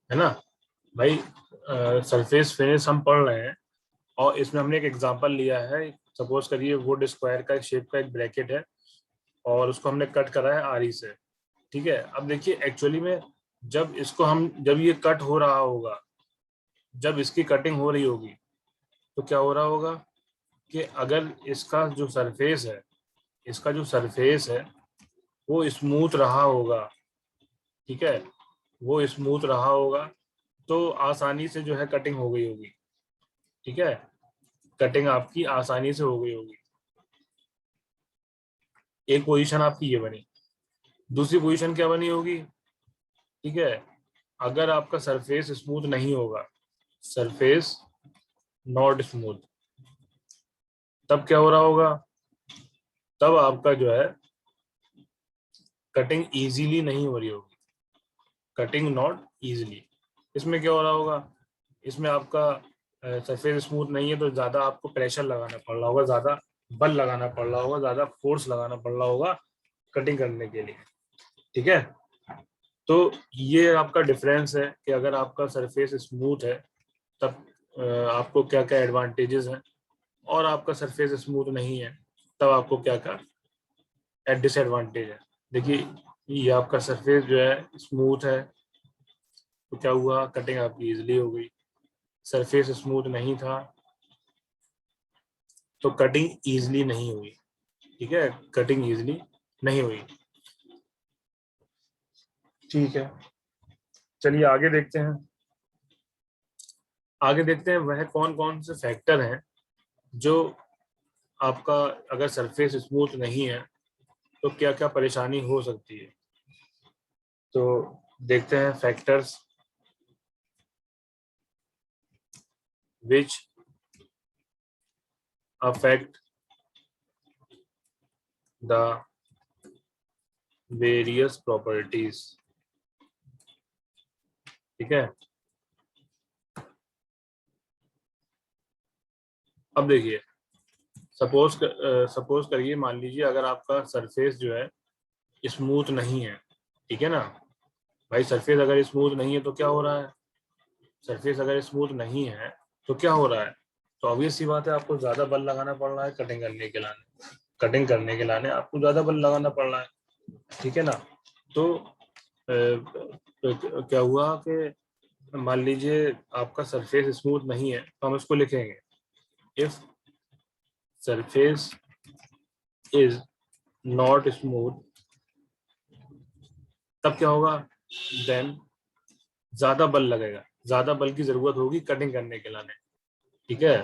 है ना भाई। सरफेस फिनिश हम पढ़ रहे हैं और इसमें हमने एक एग्जांपल लिया है। सपोज करिए वुड स्क्वायर का शेप का एक ब्रैकेट है और उसको हमने कट करा है आरी से। ठीक है, अब देखिए एक्चुअली में जब ये कट हो रहा होगा, जब इसकी कटिंग हो रही होगी, तो क्या हो रहा होगा कि अगर इसका जो सरफेस है वो स्मूथ रहा होगा। ठीक है, वो स्मूथ रहा होगा तो आसानी से जो है कटिंग हो गई होगी। ठीक है, कटिंग आपकी आसानी से हो गई होगी। एक पोजीशन आपकी ये बनी। दूसरी पोजीशन क्या बनी होगी? ठीक है, अगर आपका सरफेस स्मूथ नहीं होगा, सरफेस नॉट स्मूथ, तब क्या हो रहा होगा? तब आपका जो है कटिंग इजीली नहीं हो रही होगी। कटिंग नॉट इजीली, इसमें क्या हो रहा होगा? इसमें आपका सरफेस स्मूथ नहीं है तो ज्यादा आपको प्रेशर लगाना पड़ रहा होगा, ज्यादा बल लगाना पड़ रहा होगा, ज्यादा फोर्स लगाना पड़ रहा होगा कटिंग करने के लिए। ठीक है, तो ये आपका डिफरेंस है कि अगर आपका सरफेस स्मूथ है तब आपको क्या क्या एडवांटेजेस हैं, और आपका सरफेस स्मूथ नहीं है तब आपको क्या क्या डिसएडवांटेज है। देखिए, ये आपका सरफेस जो है स्मूथ है तो क्या हुआ, कटिंग आपकी इजीली हो गई। सरफेस स्मूथ नहीं था तो कटिंग इजीली नहीं हुई। ठीक है, कटिंग इजीली नहीं हुई। ठीक है, चलिए आगे देखते हैं। आगे देखते हैं वह कौन कौन से फैक्टर हैं जो आपका, अगर सरफेस स्मूथ नहीं है तो क्या क्या परेशानी हो सकती है। तो देखते हैं factors which affect the various properties. ठीक है, अब देखिए, सपोज करिए, मान लीजिए अगर आपका सरफेस जो है स्मूथ नहीं है। ठीक है ना भाई, सरफेस अगर स्मूथ नहीं है तो क्या हो रहा है? सरफेस अगर स्मूथ नहीं है तो क्या हो रहा है? तो ऑब्वियस सी बात है, आपको ज्यादा बल लगाना पड़ रहा है कटिंग करने के लाने। कटिंग करने के लाने आपको ज्यादा बल लगाना पड़ रहा है। ठीक है ना, तो क्या हुआ कि मान लीजिए आपका सरफेस स्मूथ नहीं है तो हम इसको लिखेंगे, if surface is not smooth, तब क्या होगा? देन ज्यादा बल लगेगा, ज्यादा बल की जरूरत होगी कटिंग करने के लाने। ठीक है,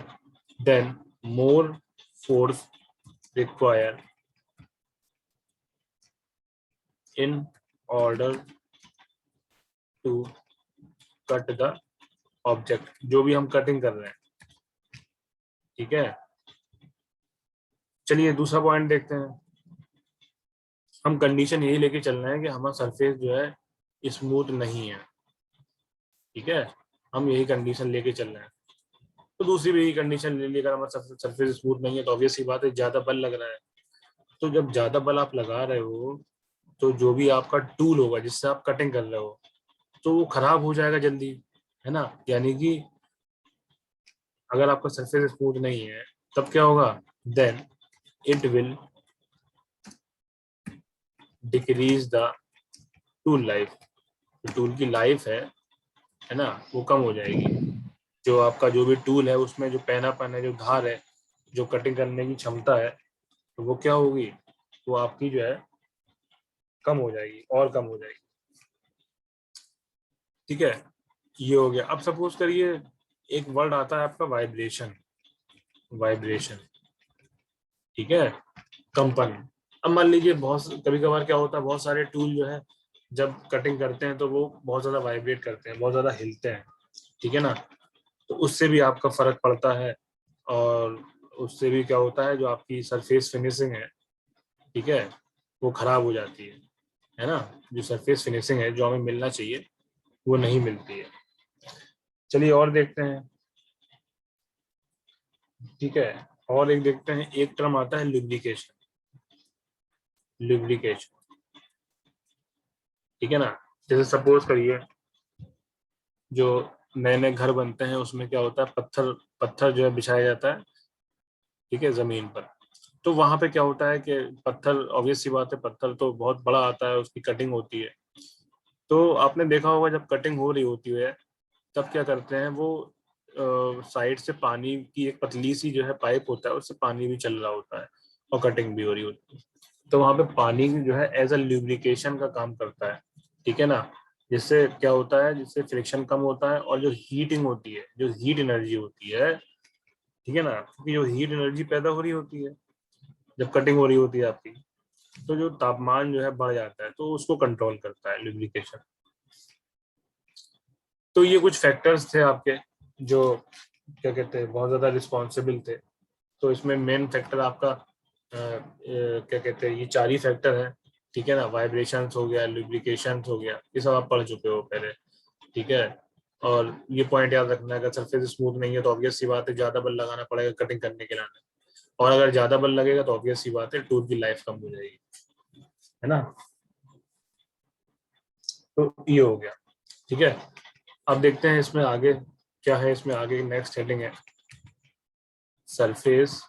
then more force require in order to cut the object, जो भी हम कटिंग कर रहे हैं। ठीक है, चलिए दूसरा पॉइंट देखते हैं। हम कंडीशन यही लेके चल रहे हैं कि हमारा सरफेस जो है स्मूथ नहीं है। ठीक है, हम यही कंडीशन लेके चल रहे हैं। तो दूसरी भी यही कंडीशन ले ली, अगर हमारा सरफेस स्मूथ नहीं है तो ऑब्वियस सी बात है ज्यादा बल लग रहा है। तो जब ज्यादा बल आप लगा रहे हो तो जो भी आपका टूल होगा जिससे आप कटिंग कर रहे हो तो वो खराब हो जाएगा जल्दी। है ना, यानी कि अगर आपका सरफेस स्मूथ नहीं है तब क्या होगा? Then it will decrease the tool life. Tool की लाइफ है ना, वो कम हो जाएगी। जो आपका जो भी टूल है उसमें जो पैनापन है, जो धार है, जो कटिंग करने की क्षमता है, तो वो क्या होगी? वो आपकी जो है कम हो जाएगी और कम हो जाएगी। ठीक है, ये हो गया। अब सपोज करिए एक वर्ड आता है आपका वाइब्रेशन। वाइब्रेशन, ठीक है, कंपन। अब मान लीजिए बहुत कभी कभार क्या होता है, बहुत सारे टूल जो है जब कटिंग करते हैं तो वो बहुत ज्यादा वाइब्रेट करते हैं, बहुत ज्यादा हिलते हैं। ठीक है ना, तो उससे भी आपका फर्क पड़ता है। और उससे भी क्या होता है, जो आपकी सरफेस फिनिशिंग है, ठीक है, वो खराब हो जाती है ना। जो सरफेस फिनिशिंग है जो हमें मिलना चाहिए वो नहीं मिलती है। चलिए और देखते हैं। ठीक है, और एक देखते हैं, एक टर्म आता है लुब्रिकेशन। लुब्रिकेशन, ठीक है ना। जैसे सपोज करिए जो नए नए घर बनते हैं उसमें क्या होता है, पत्थर पत्थर जो है बिछाया जाता है, ठीक है, जमीन पर। तो वहां पे क्या होता है कि पत्थर, ऑब्वियस सी बात है, पत्थर तो बहुत बड़ा आता है, उसकी कटिंग होती है। तो आपने देखा होगा जब कटिंग हो रही होती है तब क्या करते हैं वो, साइड से पानी की एक पतली सी जो है पाइप होता है, उससे पानी भी चल रहा होता है और कटिंग भी हो रही होती है। तो वहां पे पानी जो है एज अ ल्यूब्रिकेशन का काम करता है, ठीक है ना। जिससे क्या होता है, जिससे फ्रिक्शन कम होता है, और जो हीटिंग होती है, जो हीट एनर्जी होती है, ठीक है ना, क्योंकि जो हीट एनर्जी पैदा हो रही होती है जब कटिंग हो रही होती है आपकी, तो जो तापमान जो है बढ़ जाता है, तो उसको कंट्रोल करता है ल्यूब्रिकेशन। तो ये कुछ फैक्टर्स थे आपके जो क्या कहते हैं बहुत ज्यादा रिस्पॉन्सिबल थे। तो इसमें मेन फैक्टर आपका क्या कहते हैं, ये चार ही फैक्टर है, ठीक है ना। वाइब्रेशंस हो गया, लुब्रिकेशंस हो गया, ये सब आप पढ़ चुके हो पहले, ठीक है। और ये पॉइंट याद रखना है, अगर सरफेस स्मूथ नहीं है तो ऑब्वियस सी बात है ज्यादा बल लगाना पड़ेगा कटिंग करने के लिए, और अगर ज्यादा बल लगेगा तो ऑब्वियस सी बात है टूल की लाइफ कम हो जाएगी, है ना। तो ये हो गया, ठीक है। अब देखते हैं इसमें आगे क्या है। इसमें आगे नेक्स्ट हेडिंग है सरफेस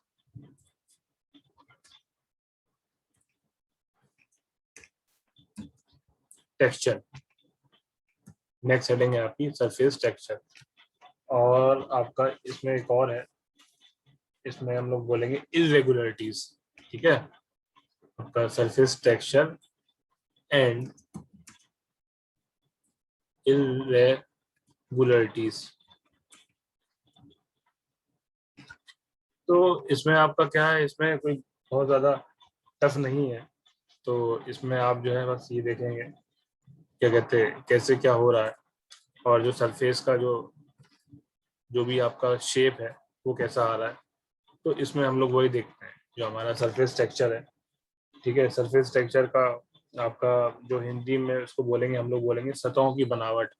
टेक्सचर। नेक्स्ट हेडिंग है आपकी सरफेस टेक्सचर। और आपका इसमें एक और है, इसमें हम लोग बोलेंगे इरेगुलरिटीज, ठीक है। आपका सरफेस टेक्सचर एंड इरेगुलरिटीज। तो इसमें आपका क्या है, इसमें कोई बहुत ज्यादा टफ नहीं है। तो इसमें आप जो है बस ये देखेंगे क्या कहते हैं कैसे क्या हो रहा है, और जो सरफेस का जो भी आपका शेप है वो कैसा आ रहा है। तो इसमें हम लोग वही देखते हैं जो हमारा सरफेस टेक्सचर है, ठीक है। सरफेस टेक्सचर का आपका जो हिंदी में उसको बोलेंगे, हम लोग बोलेंगे सतहों की बनावट।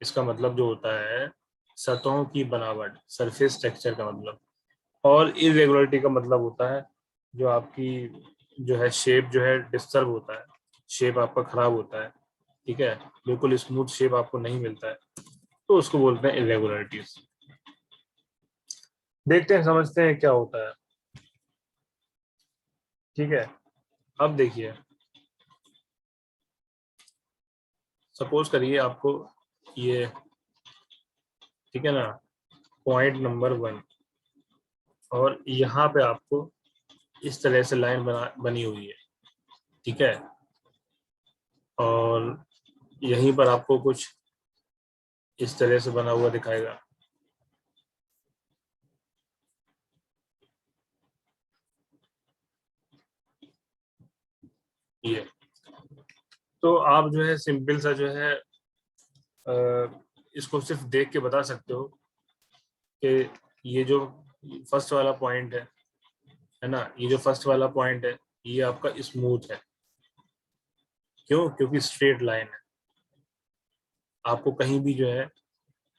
इसका मतलब जो होता है सतहों की बनावट, सरफेस टेक्सचर का मतलब। और इरेगुलरिटी का मतलब होता है जो आपकी जो है शेप जो है डिस्टर्ब होता है, शेप आपका खराब होता है, ठीक है, बिल्कुल स्मूथ शेप आपको नहीं मिलता है, तो उसको बोलते हैं इरेगुलरिटीज। देखते हैं, समझते हैं क्या होता है, ठीक है। अब देखिए, सपोज करिए आपको ये, ठीक है ना, पॉइंट नंबर 1, और यहाँ पे आपको इस तरह से लाइन बनी हुई है, ठीक है। और यहीं पर आपको कुछ इस तरह से बना हुआ दिखाएगा, ये। तो आप जो है सिंपल सा जो है इसको सिर्फ देख के बता सकते हो कि ये जो फर्स्ट वाला पॉइंट है ना, ये जो फर्स्ट वाला पॉइंट है ये आपका स्मूथ है। क्यों? क्योंकि स्ट्रेट लाइन है, आपको कहीं भी जो है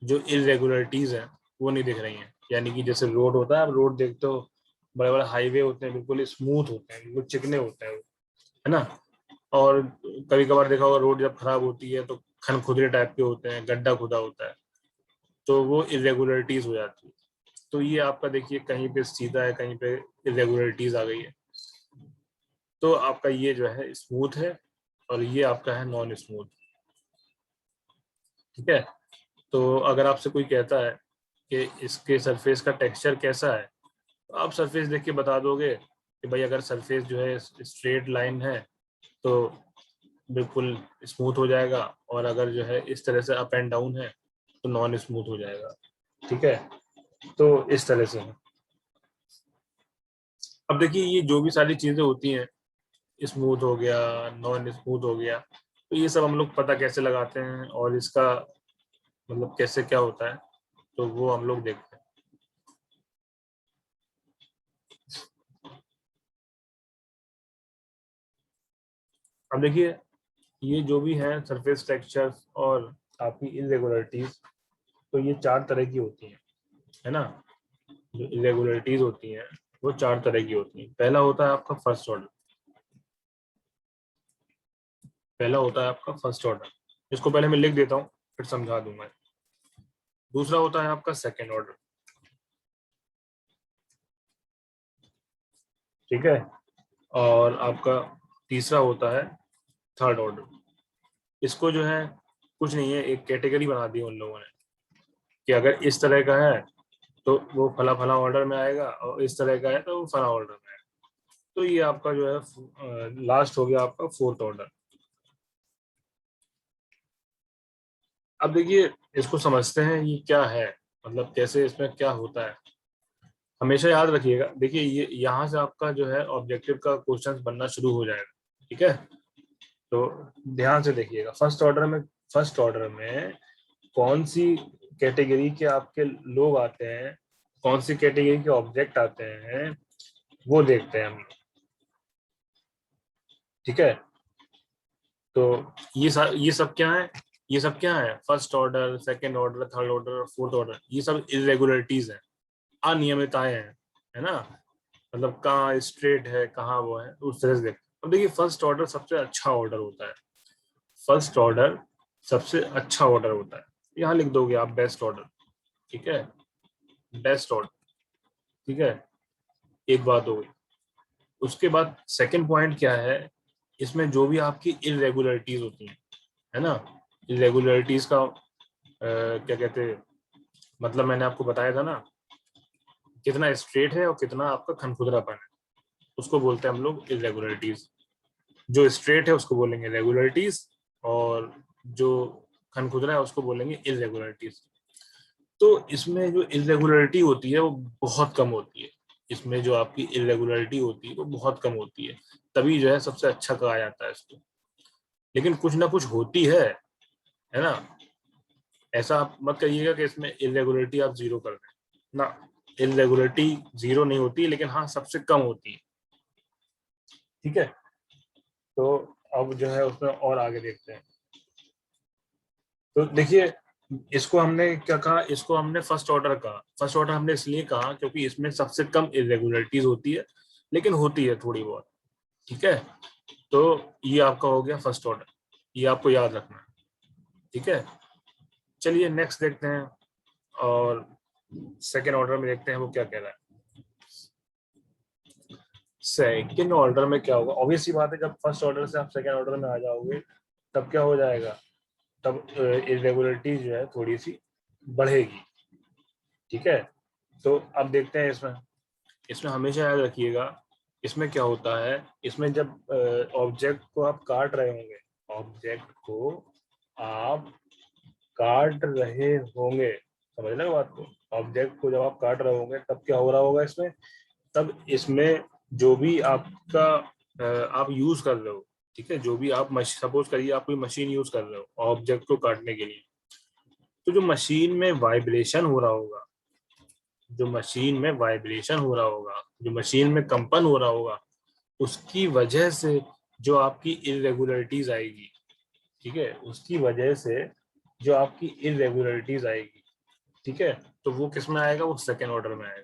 जो इरेगुलरिटीज है वो नहीं दिख रही हैं। यानी कि जैसे रोड होता है, आप रोड देखते हो, बड़े बड़े हाईवे होते हैं, बिल्कुल स्मूथ होते हैं, बिल्कुल चिकने होते हैं वो, है ना। और कभी कभार देखा होगा रोड जब खराब होती है तो खनखुदरे टाइप के होते हैं, गड्ढा खुदा होता है, तो वो इरेगुलरिटीज हो जाती है। तो ये आपका देखिए कहीं पे सीधा है, कहीं पे इरेगुलरिटीज आ गई है। तो आपका ये जो है स्मूथ है, और ये आपका है नॉन स्मूथ, ठीक है। तो अगर आपसे कोई कहता है कि इसके सरफेस का टेक्सचर कैसा है, तो आप सरफेस देख के बता दोगे कि भाई अगर सरफेस जो है स्ट्रेट लाइन है तो बिल्कुल स्मूथ हो जाएगा, और अगर जो है इस तरह से अप एंड डाउन है तो नॉन स्मूथ हो जाएगा, ठीक है। तो इस तरह से है। अब देखिए ये जो भी सारी चीजें होती हैं, स्मूथ हो गया, नॉन स्मूथ हो गया, तो ये सब हम लोग पता कैसे लगाते हैं, और इसका मतलब कैसे क्या होता है, तो वो हम लोग देखते हैं। अब देखिए ये जो भी है सरफेस टेक्सचर्स और आपकी इरेगुलरिटीज, तो ये चार तरह की होती है ना। जो इरेगुलरिटीज होती हैं वो चार तरह की होती हैं। पहला होता है आपका फर्स्ट ऑर्डर, पहला होता है आपका फर्स्ट ऑर्डर। इसको पहले मैं लिख देता हूँ फिर समझा दूंगा। दूसरा होता है आपका सेकेंड ऑर्डर, ठीक है, और आपका तीसरा होता है थर्ड ऑर्डर। इसको जो है कुछ नहीं है, एक कैटेगरी बना दी उन लोगों ने कि अगर इस तरह का है तो वो फला फला ऑर्डर में आएगा, और इस तरह का है तो वो फला ऑर्डर में आएगा। तो ये आपका जो है लास्ट हो गया आपका फोर्थ ऑर्डर। अब देखिए इसको समझते हैं ये क्या है, मतलब कैसे इसमें क्या होता है। हमेशा याद रखिएगा, देखिए ये यहाँ से आपका जो है ऑब्जेक्टिव का क्वेश्चन बनना शुरू हो जाएगा, ठीक है। तो ध्यान से देखिएगा, फर्स्ट ऑर्डर में कौन सी कैटेगरी के आपके लोग आते हैं, कौन सी कैटेगरी के ऑब्जेक्ट आते हैं, वो देखते हैं हम लोग, ठीक है। तो ये सब क्या है, ये सब क्या है, first order, second order, third order, fourth order, ये सब इरेगुलरिटीज है, अनियमितताएं हैं, है ना। मतलब कहाँ स्ट्रेट है, कहाँ वो है, उस तरह से देखते हैं। अब देखिए फर्स्ट ऑर्डर सबसे अच्छा ऑर्डर होता है, फर्स्ट ऑर्डर सबसे अच्छा ऑर्डर होता है। यहाँ लिख दोगे आप बेस्ट ऑर्डर, ठीक है, बेस्ट ऑर्डर, ठीक है। एक बात हो गई। उसके बाद सेकंड पॉइंट क्या है, इसमें जो भी आपकी इरेगुलरिटीज होती हैं, है ना, इरेगुलरिटीज का क्या कहते हैं, मतलब मैंने आपको बताया था ना, कितना स्ट्रेट है और कितना आपका खनखुदरापन है, उसको बोलते हैं हम लोग इरेगुलरिटीज। जो स्ट्रेट है उसको बोलेंगे रेगुलरिटीज, और जो खनखुदरा है उसको बोलेंगे इरेगुलरिटीज। तो इसमें जो इरेगुलरिटी होती है वो बहुत कम होती है, इसमें जो आपकी इरेगुलरिटी होती है वो बहुत कम होती है, तभी जो है सबसे अच्छा कहा जाता है इसको। लेकिन कुछ ना कुछ होती है ना। ऐसा आप मत करिएगा कि इसमें इरेगुलरिटी आप जीरो कर दें ना, इरेगुलरिटी जीरो नहीं होती, लेकिन हाँ सबसे कम होती है, ठीक है। तो अब जो है उसमें और आगे देखते हैं। तो देखिए इसको हमने क्या कहा, इसको हमने फर्स्ट ऑर्डर कहा। फर्स्ट ऑर्डर हमने इसलिए कहा क्योंकि इसमें सबसे कम इरेगुलरिटीज होती है, लेकिन होती है थोड़ी बहुत, ठीक है। तो ये आपका हो गया फर्स्ट ऑर्डर, ये आपको याद रखना है, ठीक है। चलिए नेक्स्ट देखते हैं, और सेकेंड ऑर्डर में देखते हैं वो क्या कह रहा है। सेकेंड ऑर्डर में क्या होगा, ऑब्वियस सी बात है, जब फर्स्ट ऑर्डर से आप सेकेंड ऑर्डर में आ जाओगे तब क्या हो जाएगा, तब इरेगुलरिटी जो है थोड़ी सी बढ़ेगी, ठीक है। तो अब देखते हैं इसमें, इसमें हमेशा याद रखिएगा, इसमें क्या होता है, इसमें जब ऑब्जेक्ट को आप काट रहे होंगे, ऑब्जेक्ट को आप काट रहे होंगे, समझ रहे हो बात को, ऑब्जेक्ट को जब आप काट रहे होंगे तब क्या हो रहा होगा इसमें, तब इसमें जो भी आपका आप यूज कर रहे हो, ठीक है, जो भी आप सपोज करिए आप कोई मशीन यूज कर रहे हो ऑब्जेक्ट को काटने के लिए, तो जो मशीन में वाइब्रेशन हो रहा होगा, जो मशीन में वाइब्रेशन हो रहा होगा, जो मशीन में कंपन हो रहा होगा, उसकी वजह से जो आपकी इरेगुलरिटीज आएगी, ठीक है, उसकी वजह से जो आपकी इरेगुलरिटीज आएगी, ठीक है, तो वो किस में आएगा, वो सेकेंड ऑर्डर में आएगा,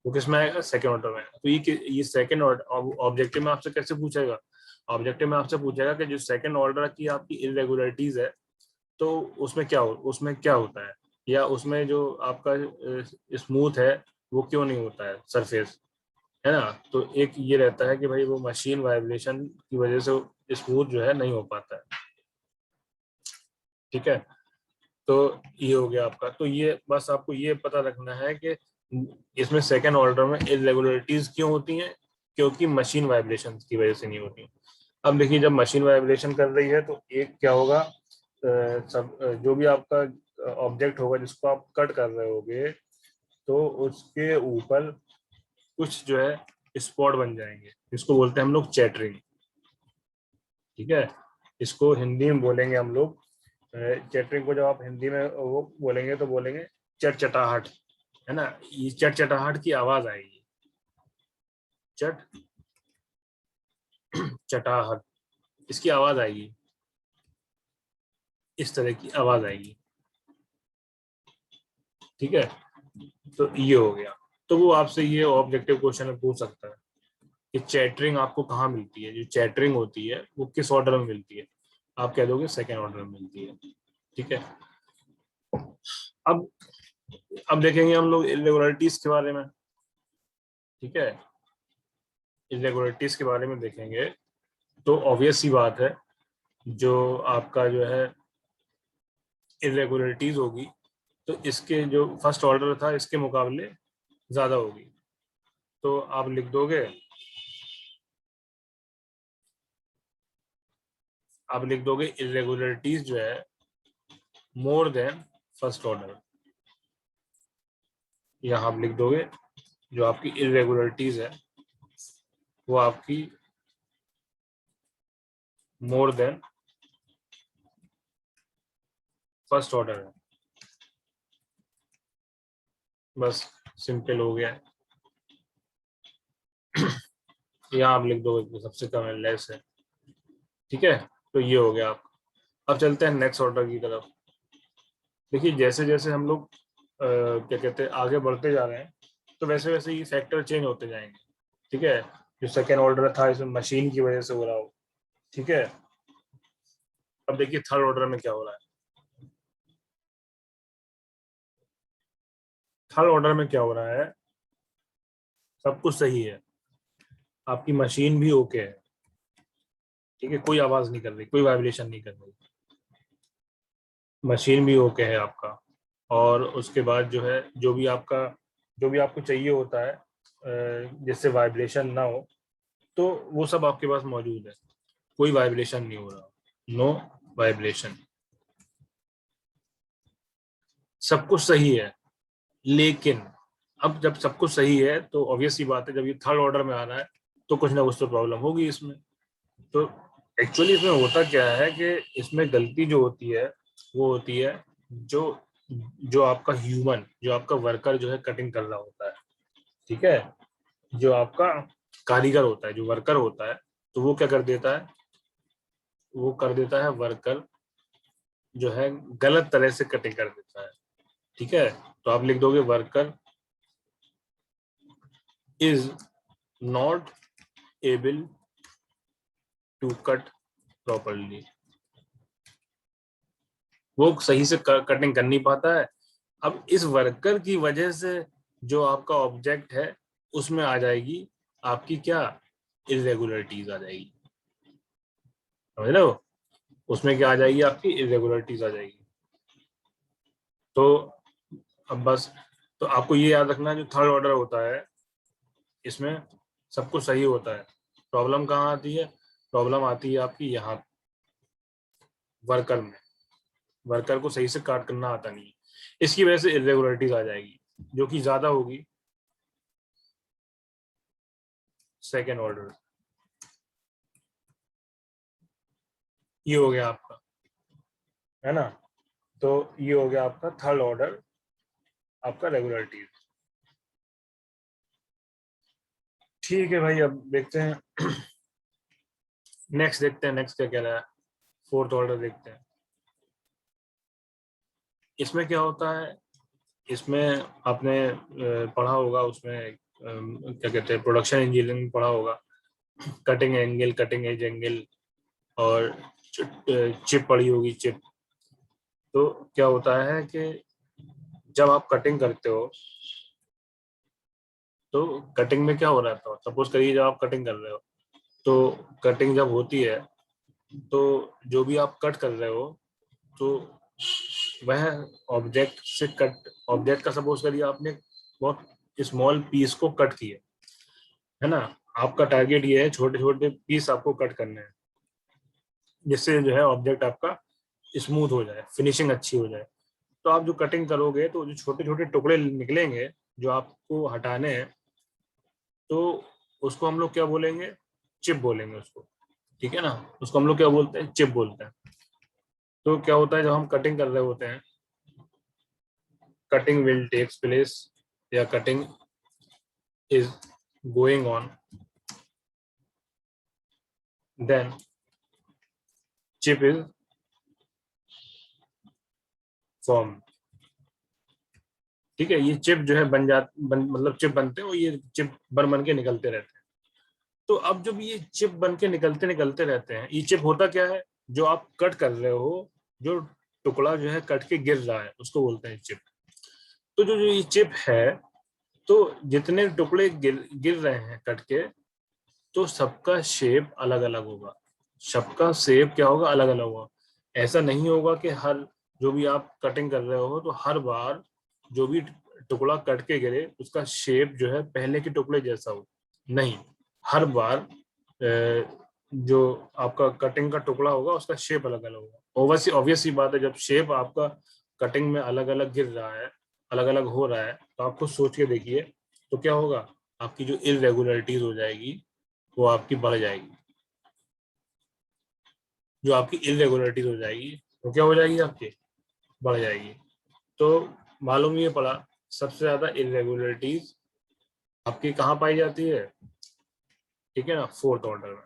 वो किस में आएगा, सेकेंड ऑर्डर में। तो ये सेकेंड ऑर्डर ऑब्जेक्टिव में आपसे कैसे पूछेगा, ऑब्जेक्टिव में आपसे पूछेगा कि जो सेकेंड ऑर्डर की आपकी इरेगुलरिटीज है, तो उसमें क्या होता है, या उसमें जो आपका स्मूथ है वो क्यों नहीं होता है सरफेस, है ना। तो एक ये रहता है कि भाई वो मशीन वाइब्रेशन की वजह से स्मूथ जो है नहीं हो पाता है, ठीक है। तो ये हो गया आपका, तो ये बस आपको ये पता रखना है कि इसमें सेकेंड ऑर्डर में इरेगुलरिटीज क्यों होती हैं, क्योंकि मशीन वाइब्रेशन की वजह से नहीं होती। अब देखिए जब मशीन वाइब्रेशन कर रही है तो एक क्या होगा, सब जो भी आपका ऑब्जेक्ट होगा जिसको आप कट कर रहे होगे, तो उसके ऊपर कुछ जो है स्पॉट बन जाएंगे, इसको बोलते हैं हम लोग चैटरिंग, ठीक है। इसको हिंदी में बोलेंगे हम लोग, चैटरिंग को जब आप हिंदी में वो बोलेंगे तो बोलेंगे चटचटाहट, है ना। ये चटचटाहट की आवाज आएगी, चट चटाहट, इसकी आवाज आएगी, इस तरह की आवाज आएगी, ठीक है। तो ये हो गया। तो वो आपसे ये ऑब्जेक्टिव क्वेश्चन में पूछ सकता है कि चैटरिंग आपको कहाँ मिलती है, जो चैटरिंग होती है वो किस ऑर्डर में मिलती है, आप कह दोगे सेकेंड ऑर्डर में मिलती है, ठीक है। अब अब देखेंगे हम लोग इरेगुलरिटीज के बारे में। ठीक है, इरेगुलरिटीज के बारे में देखेंगे तो ऑब्वियस सी बात है, जो आपका जो है इरेगुलरिटीज होगी तो इसके जो फर्स्ट ऑर्डर था इसके मुकाबले ज्यादा होगी। तो आप लिख दोगे, आप लिख दोगे इरेगुलरिटीज जो है मोर देन फर्स्ट ऑर्डर। यहाँ आप लिख दोगे जो आपकी इरेगुलरिटीज है वो आपकी मोर देन फर्स्ट ऑर्डर है। बस सिंपल हो गया है। यहाँ आप लिख दोगे कि सबसे कम है, लेस है। ठीक है, तो ये हो गया आप। अब चलते हैं नेक्स्ट ऑर्डर की तरफ। देखिए जैसे जैसे हम लोग क्या कहते हैं आगे बढ़ते जा रहे हैं तो वैसे वैसे ये फैक्टर चेंज होते जाएंगे। ठीक है, जो सेकेंड ऑर्डर था इसमें मशीन की वजह से हो रहा हो। ठीक है, अब देखिए थर्ड ऑर्डर में क्या हो रहा है। थर्ड ऑर्डर में क्या हो रहा है, सब कुछ सही है, आपकी मशीन भी ओके है। ठीक है, कोई आवाज नहीं कर रही, कोई वाइब्रेशन नहीं कर रही, मशीन भी ओके है आपका। और उसके बाद जो है जो भी आपको चाहिए होता है जिससे वाइब्रेशन ना हो, तो वो सब आपके पास मौजूद है। कोई वाइब्रेशन नहीं हो रहा, नो वाइब्रेशन, सब कुछ सही है। लेकिन अब जब सब कुछ सही है तो ऑब्वियस सी बात है, जब ये थर्ड ऑर्डर में आ रहा है तो कुछ ना कुछ तो प्रॉब्लम होगी इसमें। तो एक्चुअली इसमें होता क्या है कि इसमें गलती जो होती है वो होती है जो जो आपका ह्यूमन, जो आपका वर्कर जो है कटिंग कर रहा होता है। ठीक है, जो आपका कारीगर होता है, जो वर्कर होता है, तो वो क्या कर देता है, वो कर देता है वर्कर जो है गलत तरह से कटिंग कर देता है। ठीक है, तो आप लिख दोगे worker is not able to cut properly, वो सही से कटिंग कर नहीं पाता है। अब इस वर्कर की वजह से जो आपका ऑब्जेक्ट है उसमें आ जाएगी आपकी क्या, इरेगुलरिटीज आ जाएगी। समझ रहे हो, उसमें क्या आ जाएगी, आपकी इरेगुलरिटीज आ जाएगी। तो अब बस, तो आपको ये याद रखना है जो थर्ड ऑर्डर होता है इसमें सब कुछ सही होता है। प्रॉब्लम कहाँ आती है, प्रॉब्लम आती है आपकी यहाँ वर्कर में। वर्कर को सही से काट करना आता नहीं है, इसकी वजह से इरेगुलरिटीज आ जाएगी जो कि ज्यादा होगी सेकेंड ऑर्डर। ये हो गया आपका, है ना। तो ये हो गया आपका थर्ड ऑर्डर, आपका रेगुलरिटीज। ठीक है भाई, अब देखते हैं नेक्स्ट, देखते हैं नेक्स्ट क्या कह रहा है। फोर्थ ऑर्डर देखते हैं, इसमें क्या होता है। इसमें आपने पढ़ा होगा, उसमें क्या कहते हैं प्रोडक्शन इंजीनियरिंग पढ़ा होगा, cutting angle, cutting edge angle, और चिप पड़ी होगी, चिप। तो क्या होता है कि जब आप कटिंग करते हो तो कटिंग में क्या हो रहा था, सपोज करिए जब आप कटिंग कर रहे हो तो कटिंग जब होती है तो जो भी आप कट कर रहे हो तो वह ऑब्जेक्ट से कट, ऑब्जेक्ट का सपोज करिए आपने बहुत स्मॉल पीस को कट किया, है ना। आपका टारगेट ये है छोटे छोटे पीस आपको कट करने हैं जिससे जो है ऑब्जेक्ट आपका स्मूथ हो जाए, फिनिशिंग अच्छी हो जाए। तो आप जो कटिंग करोगे तो जो छोटे छोटे टुकड़े निकलेंगे जो आपको हटाने हैं, तो उसको हम लोग क्या बोलेंगे, चिप बोलेंगे उसको। ठीक है ना, उसको हम लोग क्या बोलते हैं, चिप बोलते हैं। तो क्या होता है जब हम कटिंग कर रहे होते हैं, कटिंग विल टेक्स प्लेस या cutting is going on, then chip is form. ठीक है, ये चिप जो है मतलब चिप बनते हैं और ये चिप बन बन के निकलते रहते हैं। तो अब जब ये चिप बन के निकलते निकलते रहते हैं, ये चिप होता क्या है, जो आप कट कर रहे हो, जो टुकड़ा जो है कट के गिर रहा है उसको बोलते हैं चिप। तो जो जो ये चिप है, तो जितने टुकड़े गिर गिर रहे हैं कट के, तो सबका शेप अलग अलग होगा। सबका शेप क्या होगा, अलग अलग होगा। ऐसा नहीं होगा कि हर जो भी आप कटिंग कर रहे हो तो हर बार जो भी टुकड़ा कट के गिरे उसका शेप जो है पहले के टुकड़े जैसा हो। नहीं, हर बार जो आपका कटिंग का टुकड़ा होगा उसका शेप अलग अलग होगा। ओवैसी ऑब्वियस सी बात है, जब शेप आपका कटिंग में अलग अलग गिर रहा है, अलग अलग हो रहा है, तो आप खुद सोच के देखिए तो क्या होगा, आपकी जो इरेगुलरिटीज हो जाएगी वो आपकी बढ़ जाएगी। जो आपकी इरेगुलरिटीज हो जाएगी वो क्या हो जाएगी, आपकी बढ़ जाएगी। तो मालूम ये पड़ा, सबसे ज्यादा इरेगुलरिटीज आपकी कहाँ पाई जाती है, ठीक है ना, फोर्थ ऑर्डर में।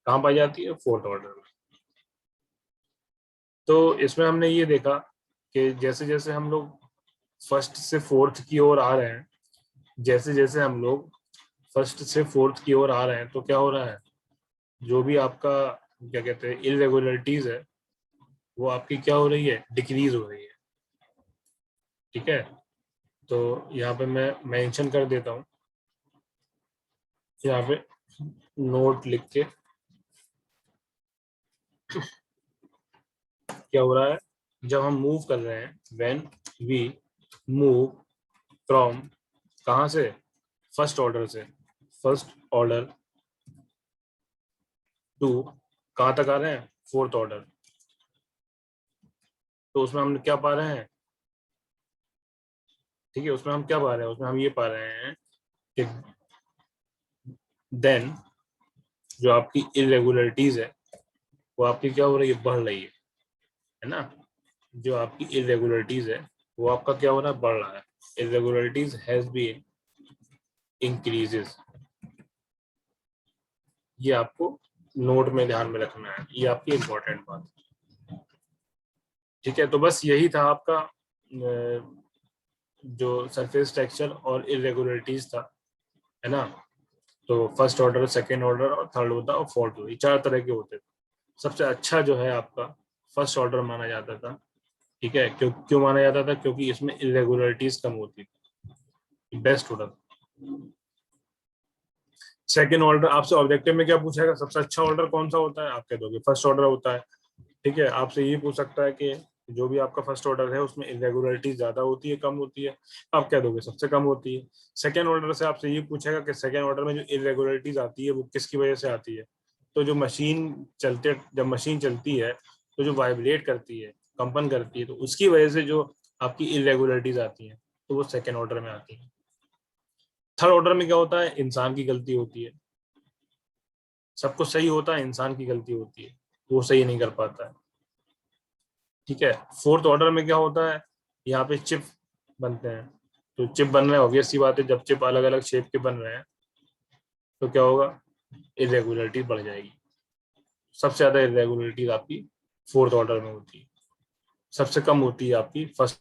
कहाँ पाई जाती है, फोर्थ ऑर्डर में। तो इसमें हमने ये देखा कि जैसे जैसे हम लोग फर्स्ट से फोर्थ की ओर आ रहे हैं, जैसे जैसे हम लोग फर्स्ट से फोर्थ की ओर आ रहे हैं, तो क्या हो रहा है, जो भी आपका क्या कहते हैं इरेगुलरिटीज है, वो आपकी क्या हो रही है, डिक्रीज हो रही है। ठीक है, तो यहाँ पे मैं मेंशन कर देता हूँ, यहाँ पे नोट लिख के क्या हो रहा है, जब हम मूव कर रहे हैं, व्हेन वी मूव फ्रॉम, कहाँ से, फर्स्ट ऑर्डर से, फर्स्ट ऑर्डर टू कहाँ तक आ रहे हैं, फोर्थ ऑर्डर, तो उसमें हम क्या पा रहे हैं, ठीक है, उसमें हम क्या पा रहे हैं, उसमें हम ये पा रहे हैं कि देन जो आपकी इरेगुलरिटीज है वो आपकी क्या हो रही है, बढ़ रही है ना। जो आपकी इरेगुलरिटीज है वो आपका क्या हो रहा है, बढ़ रहा है। Irregularities has been increases. ये आपको नोट में ध्यान में रखना है, ये आपकी इंपॉर्टेंट बात है। ठीक है, तो बस यही था आपका जो सरफेस टेक्सचर और इरेगुलरिटीज था, है ना। तो फर्स्ट ऑर्डर, सेकेंड ऑर्डर और थर्ड होता और फोर्थ होता, ये चार तरह के होते थे। सबसे अच्छा जो है आपका फर्स्ट ऑर्डर माना जाता था। ठीक है, क्यों क्यों माना जाता था, क्योंकि इसमें इरेगुलरिटीज कम होती थी, बेस्ट होता था। सेकेंड ऑर्डर आपसे ऑब्जेक्टिव में क्या पूछेगा, सबसे अच्छा ऑर्डर कौन सा होता है, आप कह दोगे फर्स्ट ऑर्डर होता है। ठीक है, आपसे ये पूछ सकता है कि जो भी आपका फर्स्ट ऑर्डर है उसमें इरेगुलरिटी ज्यादा होती है, कम होती है, आप कह दोगे सबसे कम होती है। सेकेंड ऑर्डर से आपसे ये पूछेगा कि सेकेंड ऑर्डर में जो इरेगुलरिटीज आती है वो किसकी वजह से आती है। तो जो मशीन चलते, जब मशीन चलती है तो जो वाइब्रेट करती है, कंपन करती है, तो उसकी वजह से जो आपकी इरेगुलरिटीज आती हैं तो वो सेकेंड ऑर्डर में आती है। थर्ड ऑर्डर में क्या होता है, इंसान की गलती होती है। सब कुछ सही होता है, इंसान की गलती होती है, वो सही नहीं कर पाता है। ठीक है, फोर्थ ऑर्डर में क्या होता है, यहाँ पे चिप बनते हैं। तो चिप बन रहे हैं, ऑब्वियस सी बात है, जब चिप अलग अलग शेप के बन रहे हैं तो क्या होगा, इरेगुलरिटी बढ़ जाएगी। सबसे ज्यादा इरेगुलरिटी आपकी फोर्थ ऑर्डर में होती है, सबसे कम होती है आपकी फर्स्ट